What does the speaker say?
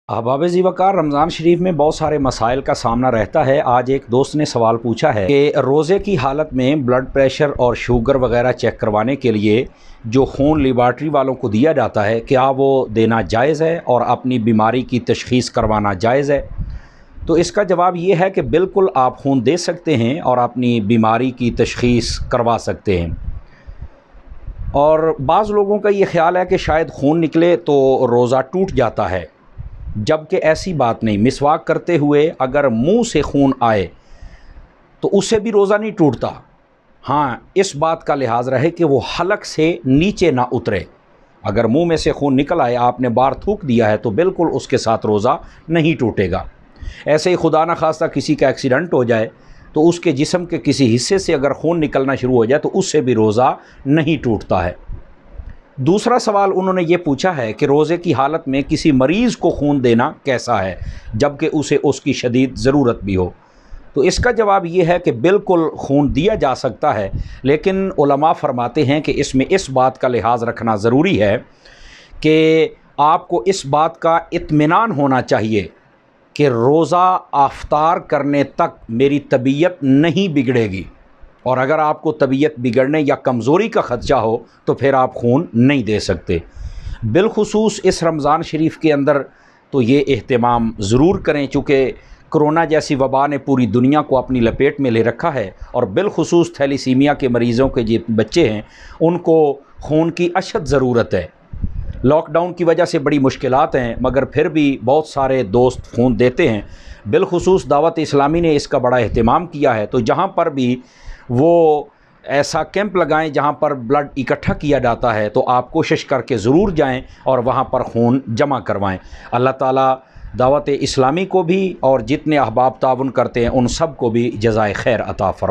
अहबाब ज़ीवकार रमज़ान शरीफ में बहुत सारे मसाइल का सामना रहता है। आज एक दोस्त ने सवाल पूछा है कि रोज़े की हालत में ब्लड प्रेशर और शुगर वगैरह चेक करवाने के लिए जो खून लेबॉर्ट्री वालों को दिया जाता है, क्या वो देना जायज़ है और अपनी बीमारी की तशख़ीस करवाना जायज़ है? तो इसका जवाब ये है कि बिल्कुल आप खून दे सकते हैं और अपनी बीमारी की तशख़ीस करवा सकते हैं। और बाज़ लोगों का ये ख़्याल है कि शायद खून निकले तो रोज़ा टूट जाता है, जबकि ऐसी बात नहीं। मिसवाक करते हुए अगर मुंह से खून आए तो उससे भी रोज़ा नहीं टूटता। हाँ, इस बात का लिहाज रहे कि वो हलक से नीचे ना उतरे। अगर मुंह में से खून निकल आए, आपने बाहर थूक दिया है, तो बिल्कुल उसके साथ रोज़ा नहीं टूटेगा। ऐसे ही खुदा न खास्ता किसी का एक्सीडेंट हो जाए तो उसके जिस्म के किसी हिस्से से अगर खून निकलना शुरू हो जाए तो उससे भी रोज़ा नहीं टूटता है। दूसरा सवाल उन्होंने ये पूछा है कि रोज़े की हालत में किसी मरीज़ को खून देना कैसा है, जबकि उसे उसकी शदीद ज़रूरत भी हो। तो इसका जवाब ये है कि बिल्कुल खून दिया जा सकता है, लेकिन उलमा फरमाते हैं कि इसमें इस बात का लिहाज रखना ज़रूरी है कि आपको इस बात का इत्मीनान होना चाहिए कि रोज़ा आफ्तार करने तक मेरी तबीयत नहीं बिगड़ेगी, और अगर आपको तबीयत बिगड़ने या कमज़ोरी का ख़दशा हो तो फिर आप खून नहीं दे सकते। बिलखुसूस इस रमज़ान शरीफ के अंदर तो ये एहतमाम ज़रूर करें, चूँकि कोरोना जैसी वबा ने पूरी दुनिया को अपनी लपेट में ले रखा है, और बिलखुसूस थैलीसीमिया के मरीज़ों के जो बच्चे हैं उनको खून की अशद ज़रूरत है। लॉकडाउन की वजह से बड़ी मुश्किलात हैं, मगर फिर भी बहुत सारे दोस्त खून देते हैं। बिलखुसूस दावत इस्लामी ने इसका बड़ा एहतमाम किया है, तो जहाँ पर भी वो ऐसा कैंप लगाएं जहां पर ब्लड इकट्ठा किया जाता है, तो आप कोशिश करके ज़रूर जाएं और वहां पर खून जमा करवाएं। अल्लाह ताला दावत इस्लामी को भी और जितने अहबाब ताउन करते हैं उन सब को भी जज़ाए खैर अता फरमाए।